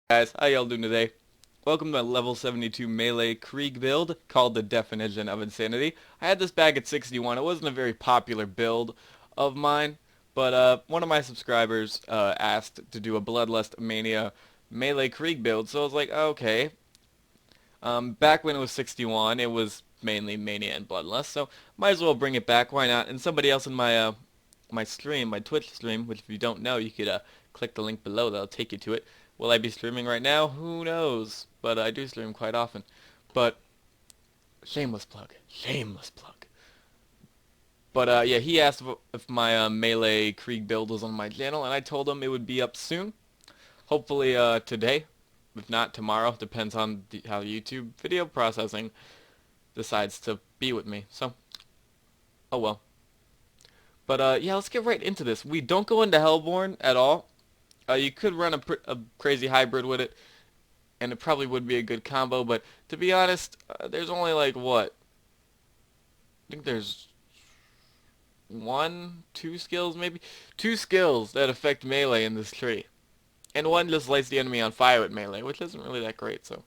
Guys, how y'all doing today? Welcome to my level 72 melee Krieg build called the Definition of Insanity. I had this back at 61. It wasn't a very popular build of mine, but one of my subscribers asked to do a Bloodlust Mania melee Krieg build, so I was like, okay. Back when it was 61, it was mainly Mania and Bloodlust, so might as well bring it back. Why not? And somebody else in my stream, my Twitch stream, which if you don't know, you could click the link below. That'll take you to it. Will I be streaming right now? Who knows? But I do stream quite often. But shameless plug, shameless plug. But yeah, he asked if my melee Krieg build was on my channel, and I told him it would be up soon. Hopefully today, if not tomorrow. Depends on how YouTube video processing decides to be with me. So, oh well. But yeah, let's get right into this. We don't go into Hellborn at all. You could run a crazy hybrid with it, and it probably would be a good combo, but to be honest, there's only like, what? I think there's two skills maybe? Two skills that affect melee in this tree. And one just lights the enemy on fire with melee, which isn't really that great, so.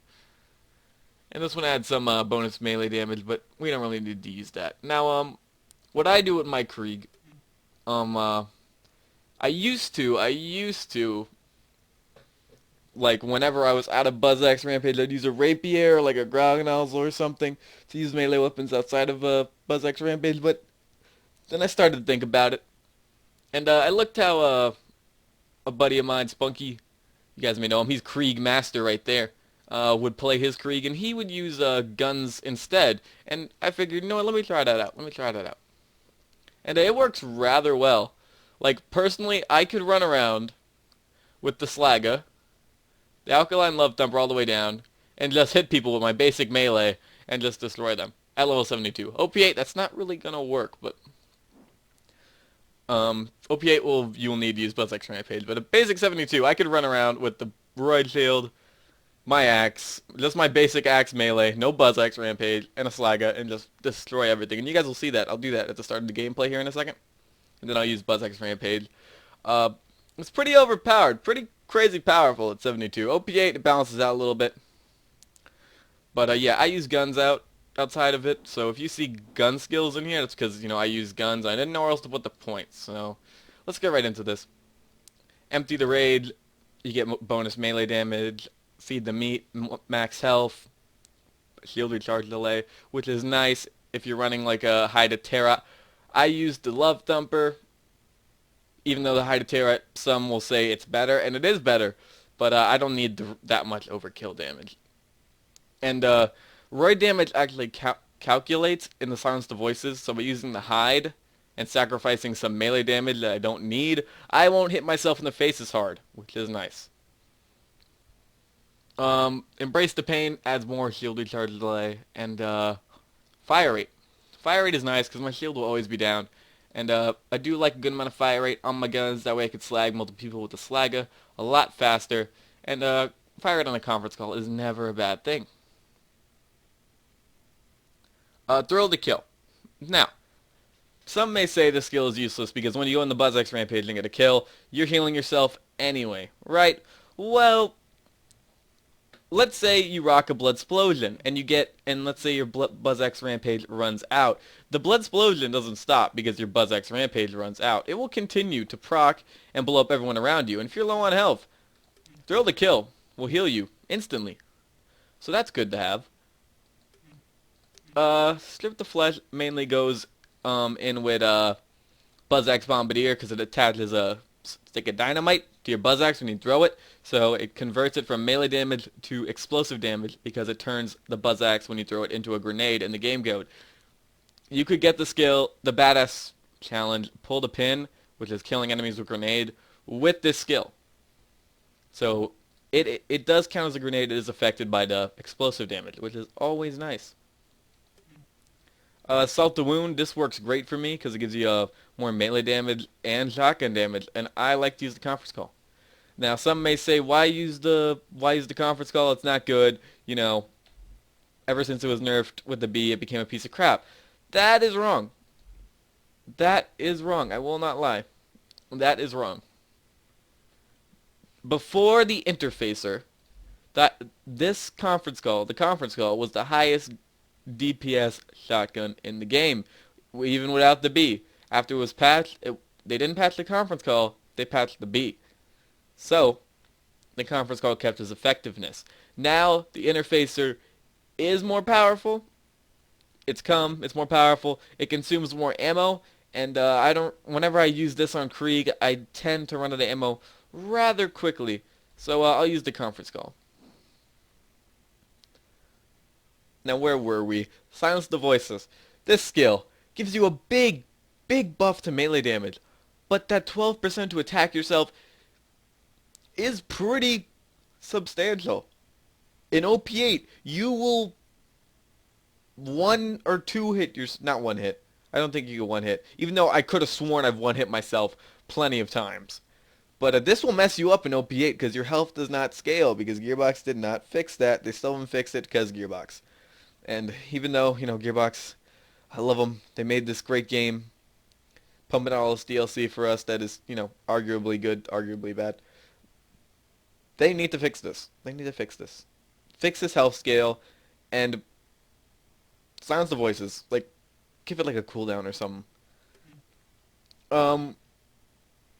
And this one adds some bonus melee damage, but we don't really need to use that. Now, what I do with my Krieg, I used to, like, whenever I was out of Buzz-Axe Rampage, I'd use a Rapier or, like, a Grog Nozzle or something to use melee weapons outside of Buzz-Axe Rampage, but then I started to think about it. And I looked how a buddy of mine, Spunky, you guys may know him, he's Krieg Master right there, would play his Krieg, and he would use guns instead. And I figured, you know what, let me try that out. And it works rather well. Like, personally, I could run around with the Slagga, the Alkaline Love Thumper all the way down, and just hit people with my basic melee and just destroy them at level 72. OP8, that's not really gonna work, but OP8 you'll need to use Buzz-Axe Rampage, but a basic 72, I could run around with the Roid Shield, my axe, just my basic axe melee, no Buzz-Axe Rampage, and a Slagga, and just destroy everything. And you guys will see that. I'll do that at the start of the gameplay here in a second. And then I'll use Buzz-Axe Rampage. It's pretty overpowered, pretty crazy powerful at 72. OP8, it balances out a little bit. But yeah, I use guns outside of it, so if you see gun skills in here, it's because, I use guns. I didn't know where else to put the points, so let's get right into this. Empty the Rage, you get bonus melee damage. Feed the Meat, max health, shield recharge delay, which is nice if you're running like a Hide of Terra. I used the Love Thumper, even though the Hide of Terra, some will say it's better, and it is better, but I don't need that much overkill damage. And Roid damage actually calculates in the Silence the Voices, so by using the Hide and sacrificing some melee damage that I don't need, I won't hit myself in the face as hard, which is nice. Embrace the Pain adds more shield recharge delay, and fire rate. Fire rate is nice because my shield will always be down, and I do like a good amount of fire rate on my guns. That way I could slag multiple people with the Slagga a lot faster, and fire rate on a conference call is never a bad thing. Thrill to Kill. Now, some may say this skill is useless because when you go in the Buzz-Axe Rampage and get a kill, you're healing yourself anyway, right? Well, let's say you rock a Bloodsplosion, and let's say your Buzz-Axe Rampage runs out. The Bloodsplosion doesn't stop because your Buzz-Axe Rampage runs out. It will continue to proc and blow up everyone around you, and if you're low on health, Thrill to Kill will heal you instantly. So that's good to have. Strip the Flesh mainly goes in with Buzz-Axe Bombardier because it attaches a stick of dynamite to your Buzz-Axe when you throw it, so it converts it from melee damage to explosive damage because it turns the Buzz-Axe when you throw it into a grenade in the game code. You could get the skill, the Badass Challenge, Pull the Pin, which is killing enemies with grenade, with this skill. So it does count as a grenade. It is affected by the explosive damage, which is always nice. Salt the Wound, this works great for me because it gives you more melee damage and shotgun damage, and I like to use the conference call. Now, some may say, why use the conference call? It's not good. Ever since it was nerfed with the B, it became a piece of crap. That is wrong. That is wrong. I will not lie. That is wrong. Before the interfacer, This conference call, the conference call, was the highest DPS shotgun in the game, even without the B. After it was patched, they didn't patch the conference call, they patched the B. So, the conference call kept its effectiveness. Now, the interfacer is more powerful. It's more powerful. It consumes more ammo, and whenever I use this on Krieg, I tend to run out of ammo rather quickly. So, I'll use the conference call. Now, where were we? Silence the voices. This skill gives you a big buff to melee damage, but that 12% to attack yourself is pretty substantial. In OP8, you will one or two hit your... Not one hit. I don't think you can one hit. Even though I could have sworn I've one hit myself plenty of times. But this will mess you up in OP8 because your health does not scale because Gearbox did not fix that. They still haven't fixed it because Gearbox. And even though, Gearbox, I love them. They made this great game, pumping out all this DLC for us that is, arguably good, arguably bad. They need to fix this. They need to fix this. Fix this health scale and silence the voices. Like, give it like a cooldown or something.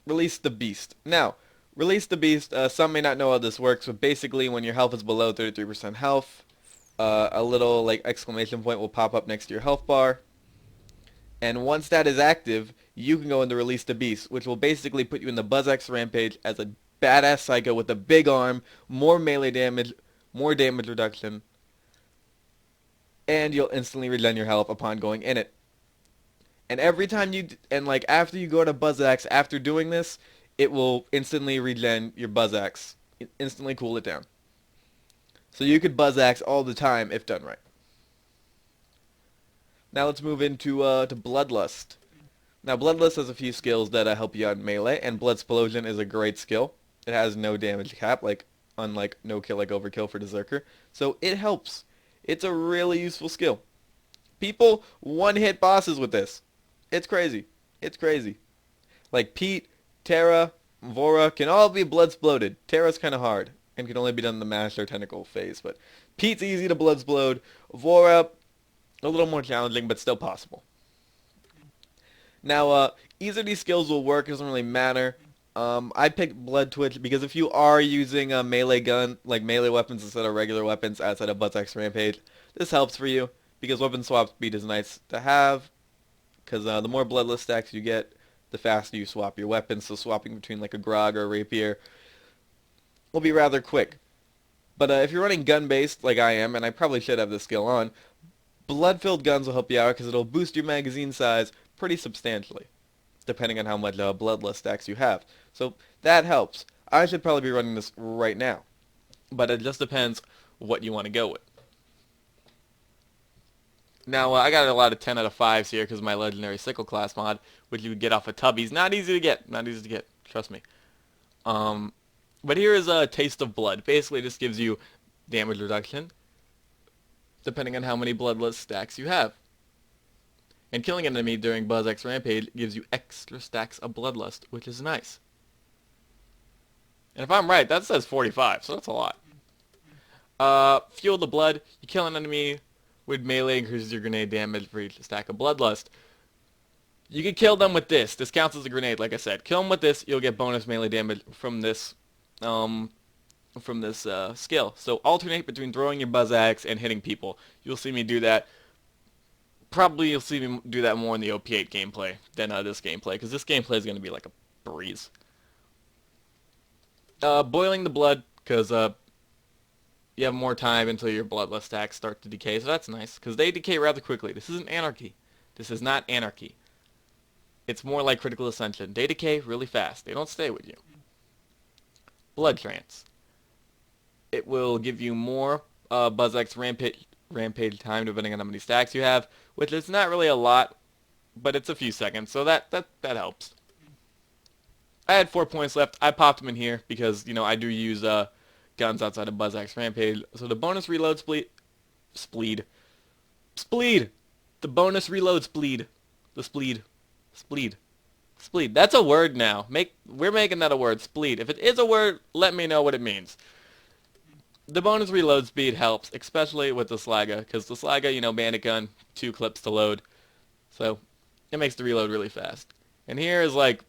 Release the beast. Now, release the beast. Some may not know how this works, but basically when your health is below 33% health, a little like exclamation point will pop up next to your health bar. And once that is active, you can go into Release the Beast, which will basically put you in the BuzzX Rampage as a badass psycho with a big arm, more melee damage, more damage reduction, and you'll instantly regen your health upon going in it. And every time after you go to BuzzX, after doing this, it will instantly regen your BuzzX, instantly cool it down. So you could BuzzX all the time if done right. Now let's move into to Bloodlust. Now Bloodlust has a few skills that help you out in melee, and Bloodsplosion is a great skill. It has no damage cap, unlike no kill like Overkill for Berserker. So it helps. It's a really useful skill. People one-hit bosses with this. It's crazy. It's crazy. Like Pete, Terra, Vora can all be Bloodsploded. Terra's kind of hard and can only be done in the Master Tentacle phase, but Pete's easy to Bloodsplode. Vora, a little more challenging, but still possible. Now, either of these skills will work. It doesn't really matter. I picked Blood Twitch because if you are using a melee gun, like melee weapons instead of regular weapons outside of BuzzX Rampage, this helps for you because weapon swap speed is nice to have. Because the more Bloodlust stacks you get, the faster you swap your weapons. So swapping between like a Grog or a Rapier will be rather quick. But if you're running gun-based like I am, and I probably should have this skill on, blood-filled guns will help you out because it'll boost your magazine size pretty substantially, depending on how much Bloodlust stacks you have. So that helps. I should probably be running this right now, but it just depends what you want to go with. Now, I got a lot of 10 out of 5s here because of my legendary sickle class mod, which you would get off of Tubbies. Not easy to get. Not easy to get. Trust me. But here is a Taste of Blood. Basically, this gives you damage reduction, depending on how many Bloodlust stacks you have. And killing an enemy during BuzzX Rampage gives you extra stacks of Bloodlust, which is nice. And if I'm right, that says 45, so that's a lot. Fuel the Blood. You kill an enemy with melee, increases your grenade damage for each stack of Bloodlust. You can kill them with this. This counts as a grenade, like I said. Kill them with this, you'll get bonus melee damage from this skill. So alternate between throwing your buzz axe and hitting people. You'll see me do that. Probably you'll see me do that more in the OP8 gameplay than this gameplay, because this gameplay is going to be like a breeze. Boiling the blood, because you have more time until your Bloodlust stacks start to decay, so that's nice, because they decay rather quickly. This isn't Anarchy. This is not Anarchy. It's more like Critical Ascension. They decay really fast. They don't stay with you. Blood Trance. It will give you more BuzzX Rampage time depending on how many stacks you have, which is not really a lot, but it's a few seconds, so that helps. I had 4 points left. I popped them in here because, I do use guns outside of BuzzX Rampage. So the bonus reload Spleed. The bonus reload Spleed. The Spleed. That's a word now. We're making that a word. Spleed. If it is a word, let me know what it means. The bonus reload speed helps, especially with the Slaga, because the Slaga, you know, bandit gun, 2 clips to load, so it makes the reload really fast. And here is like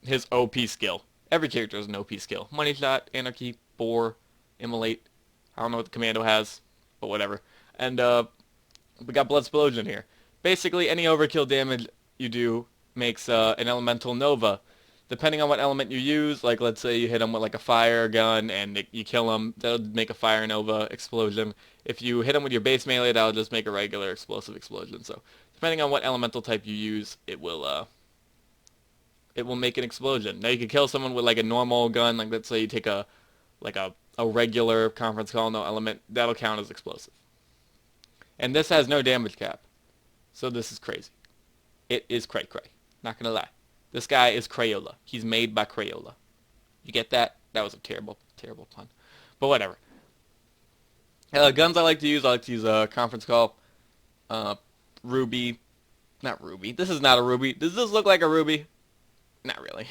his OP skill. Every character has an OP skill. Money shot, anarchy, bore, immolate. I don't know what the commando has, but whatever. And we got blood explosion here. Basically, any overkill damage you do makes an elemental nova. Depending on what element you use, like let's say you hit them with like a fire gun and you kill them, that'll make a fire nova explosion. If you hit them with your base melee, that'll just make a regular explosive explosion. So depending on what elemental type you use, it will make an explosion. Now you could kill someone with like a normal gun, like let's say you take a regular conference call, no element, that'll count as explosive. And this has no damage cap, so this is crazy. It is cray cray. Not gonna lie. This guy is Crayola. He's made by Crayola. You get that? That was a terrible, terrible pun. But whatever. Guns I like to use conference call, ruby. Not ruby. This is not a ruby. Does this look like a ruby? Not really.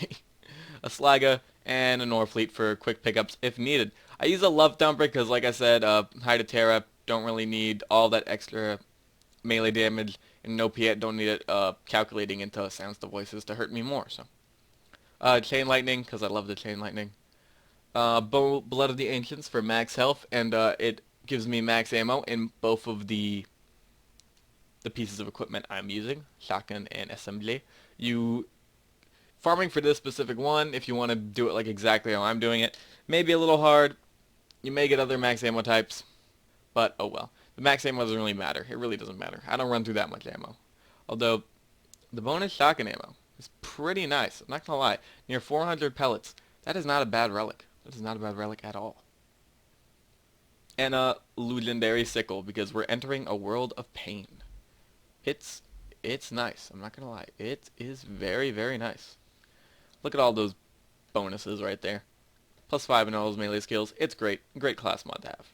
A Slaga and a Norfleet for quick pickups if needed. I use a love thumper because, like I said, High to Terra don't really need all that extra melee damage, and no Piet don't need it calculating into sounds to voices to hurt me more. So, Chain Lightning because I love the Chain Lightning. Blood of the Ancients for max health, and it gives me max ammo in both of the pieces of equipment I'm using, shotgun and SMG. Farming for this specific one, if you want to do it like exactly how I'm doing it, may be a little hard. You may get other max ammo types, but oh well. The max ammo doesn't really matter. It really doesn't matter. I don't run through that much ammo. Although, the bonus shotgun ammo is pretty nice. I'm not gonna lie. Near 400 pellets. That is not a bad relic. That is not a bad relic at all. And a legendary sickle, because we're entering a world of pain. It's nice. I'm not gonna lie. It is very, very nice. Look at all those bonuses right there. +5 in all those melee skills. It's great. Great class mod to have.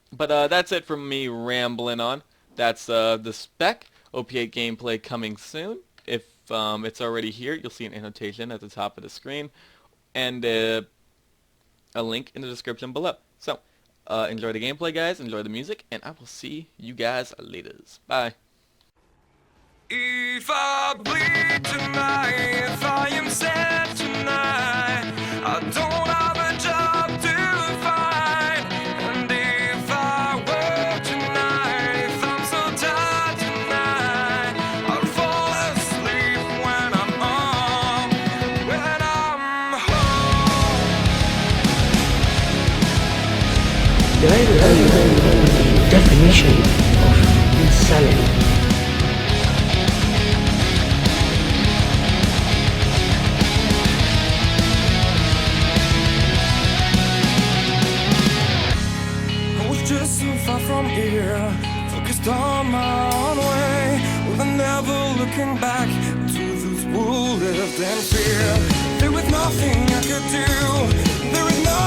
But that's it from me rambling on. That's the spec. OP8 gameplay coming soon. If it's already here, you'll see an annotation at the top of the screen. And a link in the description below. So, enjoy the gameplay, guys. Enjoy the music. And I will see you guys later. Bye. If I bleed tonight, if I am sad tonight, I don't have a job to find. And if I work tonight, if I'm so tired tonight, I'll fall asleep when I'm home, Did I tell you the definition of insanity? just so far from here, focused on my own way, with never looking back to those who lived in fear. There was nothing I could do, there is nothing